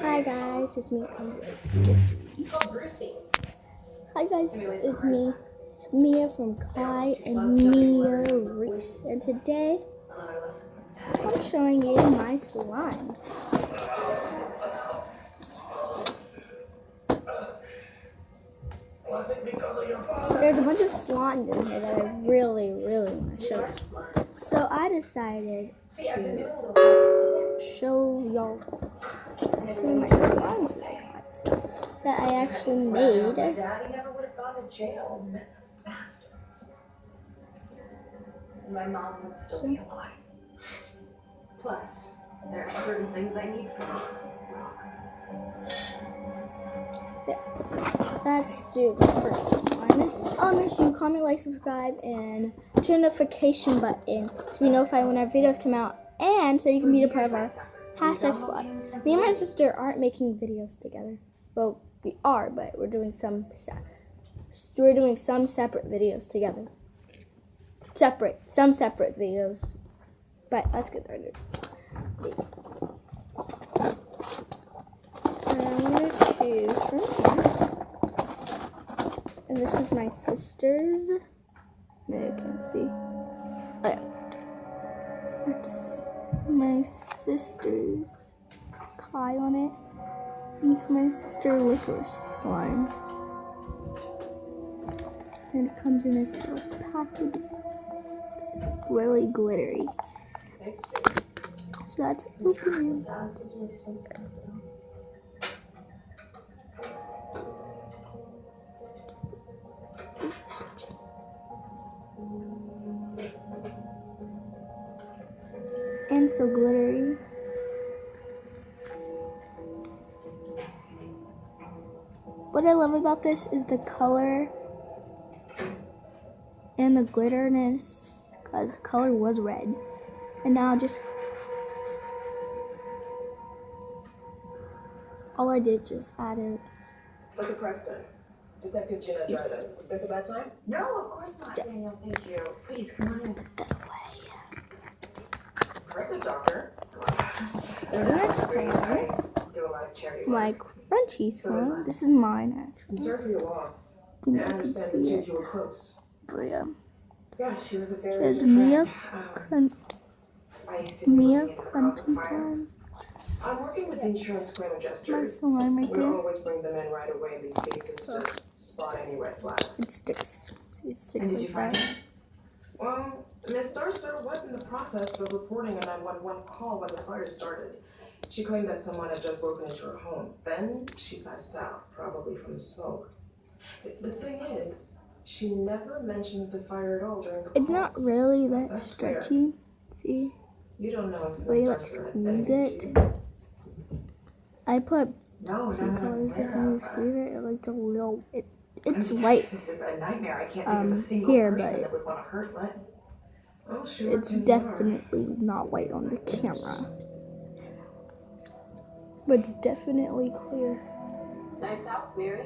Hi guys, it's me. Hi guys, it's me, Mia from Kai and Mia Reese, and today I'm showing you my slime. There's a bunch of slimes in here that I really want to show you. So I decided to show y'all some of my slimes that I actually made. Daddy never would have gone to jail. That's bastards. My mom would still be alive. Plus, there are certain things I need from her. So let's do the first one. Make sure you comment, like, subscribe, and turn the notification button to be notified when our videos come out, and so you can be a part of our hashtag squad. Me and my sister aren't making videos together. Well, we are, but we're doing some separate videos together. Some separate videos. But let's get started. So I'm gonna choose from here. And this is my sister's. No, you can't see. Okay. That's my sister's. It's Kai on it. And it's my sister Licorice slime. And it comes in this little package. It's really glittery. So that's opening. And so glittery. What I love about this is the color and the glitterness, because the color was red. And now all I did just added. Look at Preston. Detective Jenna Dryden. Is this a bad time? No, of course not, Daniel. Thank you. Please, come on in. Put that away. Impressive, doctor. And next slime, Do a lot of charity my work. crunchy slime. This is mine, actually. Sorry for your loss. I think I you can understand see that it. you were close. But yeah. Yeah, she was a very There's good Mia friend. I used to be looking into the cause crunchy of fire. slime. I'm working with insurance claim My adjusters. slime right We there. always bring them in right away in these cases to spot any red flags. It sticks. See, it sticks And did you like find that. it? Well, Miss Darcer was in the process of reporting a 911 call when the fire started. She claimed that someone had just broken into her home. Then she passed out, probably from the smoke. The thing is, she never mentions the fire at all during the call. It's not really that That's stretchy. weird. See? You don't know if Where you Miss like Darcer squeeze had it. anything to do. I put No, two colors like when you squeeze it. It like a little. It's white. This is a nightmare. I can't think of a single Here, person but that would want to hurt Len. Oh, sure. it's definitely not white on the camera. But it's definitely clear. Nice house, Mary.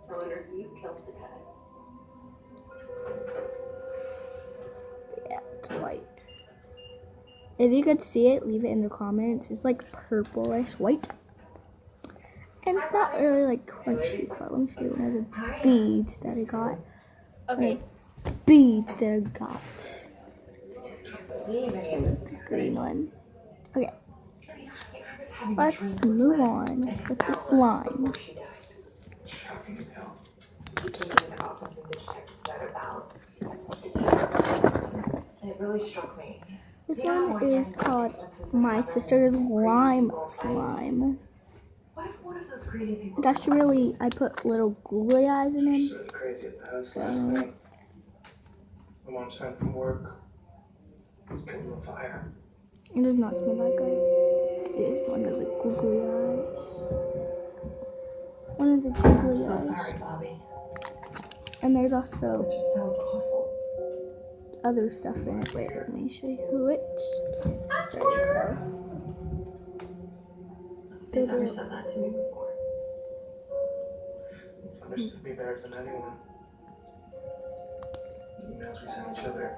I wonder if you killed the guy. Yeah, it's white. If you could see it, leave it in the comments. It's like purplish white. And it's not really like crunchy, but let me show you one of the beads that I got. Okay. Beads that I got. It's The green one. Okay. Let's move on with the slime. It really struck me. This one is called My Sister's Lime Slime. What if one of those crazy people? It's actually really, I put little googly eyes in them. So crazy at the house last night. My mom's home from work. Killed in a fire. It does not smell that good. There's one of the googly eyes. One of the googly So eyes. sorry, Bobby. And there's also It just sounds awful. other stuff in it. Wait, let me show you it. Sorry, He's never said that to me before. Understood me better than anyone. The emails we sent each other.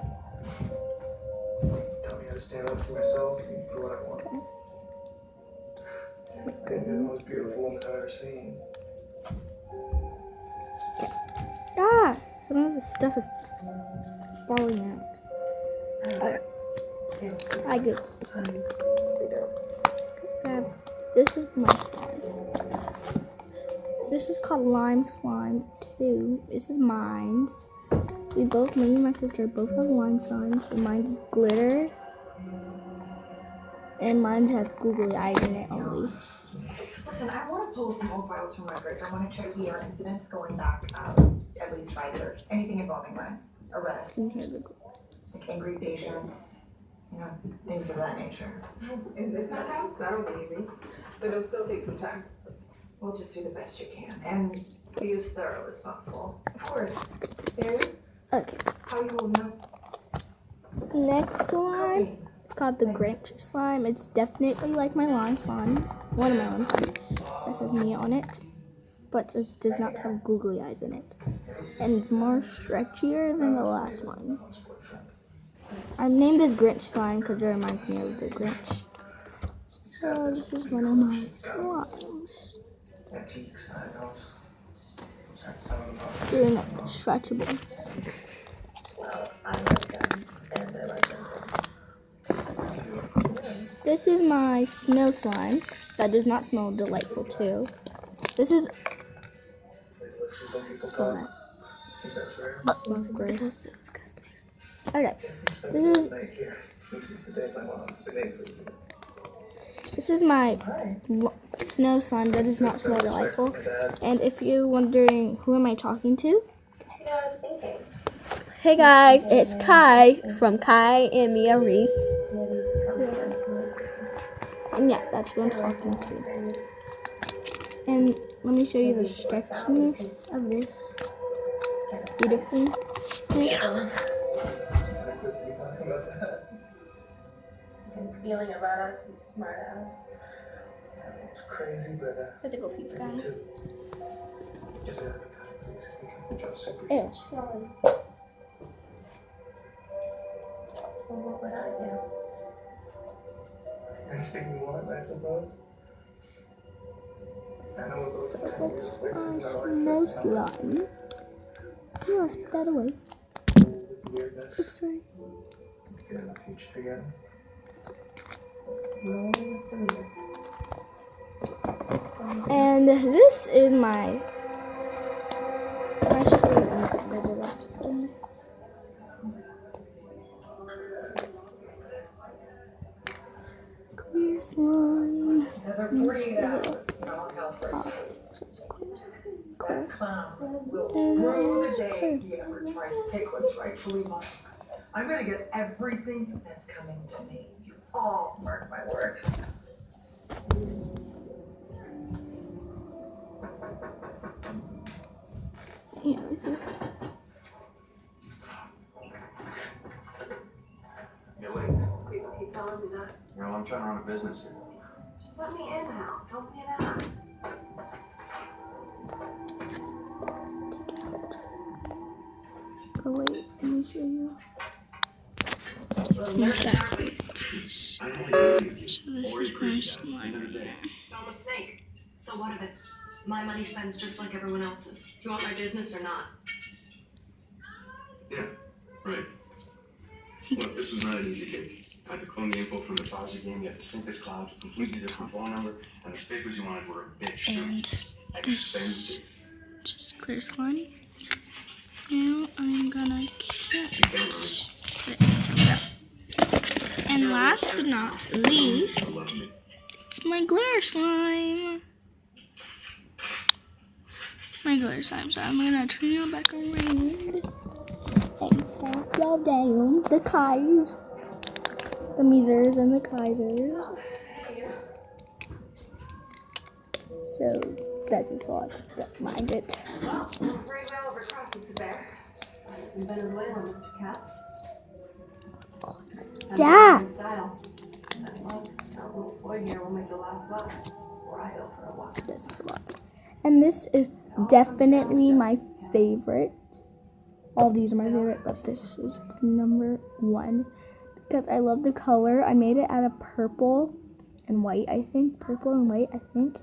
Tell me how to stand up for myself and for what I want. Maybe the most beautiful woman I've ever seen. Ah! Some of the stuff is falling out. I go. This is my slime. This is called Lime Slime 2. This is mine's. Me and my sister both have lime slimes, but mine's glitter. And mine has googly eyes in it only. Listen, I want to pull some old files from records. I want to check ER incidents going back at least 5 years. Anything involving Ryan. Arrests, like angry patients, things of that nature. In this house, that'll be easy. But it'll still take some time. We'll just do the best you can and be as thorough as possible. Of course. Barry, Okay. How are you holding up? Next slime. It's called the Grinch slime. It's definitely like my lime slime. One of my lime slimes. That says me on it. But it does not have googly eyes in it. And it's more stretchier than the last one. I named this Grinch slime because it reminds me of the Grinch. So this is one of my slimes. Antiques, I know. That's some of them. They're not stretchable. This is my snow slime. That does not smell delightful too. This is. Let's go that. It smells great. Okay. This is my snow slime that does not smell delightful. And if you're wondering who am I talking to? Hey guys, it's Kai from Kai and Mia Reese. And yeah, that's who I'm talking to. And let me show you the stretchiness of this. Beautifully. Feeling about us and smart ass. It's crazy, but Let the go feet, guy. just Ew. Well, what would I do? anything you want, I suppose. I know we're both So kind of that's weird our places in our snow life. slime. You must put that away. Weirdness. Oops, sorry. Get in the future together. And this is my clear slime. Another 48 hours and all hell breaks loose. That clown will rue the day he ever tried to take what's rightfully mine. I'm gonna get everything that's coming to me. You all mark my words. Yeah, we see. You're late. People keep telling me that. Well, I'm trying to run a business here. Just let me in now. Don't be an ass. Oh wait, let me show you. I'm only giving you So this 40 is my crazy slime. at the end of the day. So I'm a snake. So what of it? My money spends just like everyone else's. Do you want my business or not? Yeah, right. Look, this was not an easy gig. I had to clone the info from the deposit game, you had to sync this cloud to a completely different phone number, and the papers you wanted were a bitch. And Expensive. just clear slime. Now I'm gonna catch it. And last but not least, it's my glitter slime. My glitter slime. So I'm gonna turn you back around and set y'all down. The Kais, the Meezers and the Kaisers. So that's a lot. Don't mind it. Well, very well over crosses to bear. In Venezuela, Mr. Cat. Dad! Style. That little boy here will make the last laugh before I go for a walk. This is a lot. And this is definitely my favorite. All these are my favorite, but this is number one because I love the color. I made it out of purple and white, I think. Purple and white, I think.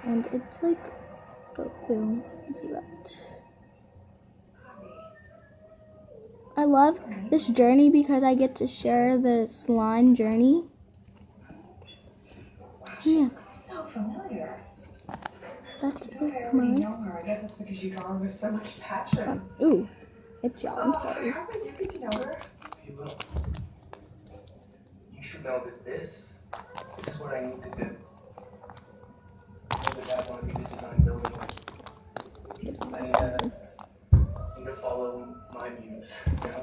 And it's like so cool. Let's see that. I love this journey because I get to share the slime journey. Yeah. So familiar. That I is already know mine. her. I guess that's because you draw her with so much passion. Ooh, it's y'all. I'm sorry. How did you get to know her? You will. You should know that this is what I need to do. I know that I want me to design buildings. I need to follow my muse, you know?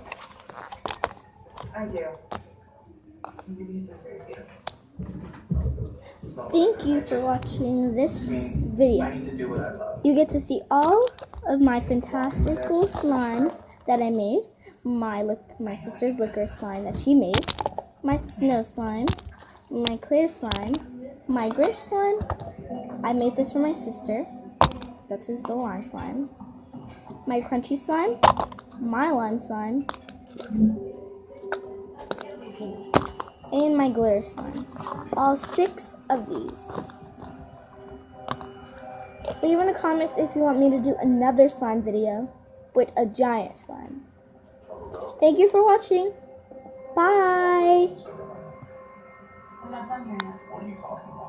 I do. Your muse is very beautiful. It's not Thank like you I for just- watching this I video. need to do what I love. You get to see all of my fantastical slimes that I made. My sister's liquor slime that she made. My snow slime. My clear slime. My Grinch slime. I made this for my sister. That is the lime slime. My crunchy slime. My lime slime. And my glitter slime. All 6 of these. Leave in the comments if you want me to do another slime video with a giant slime. Thank you for watching. Bye. I'm not done here yet. What are you talking about?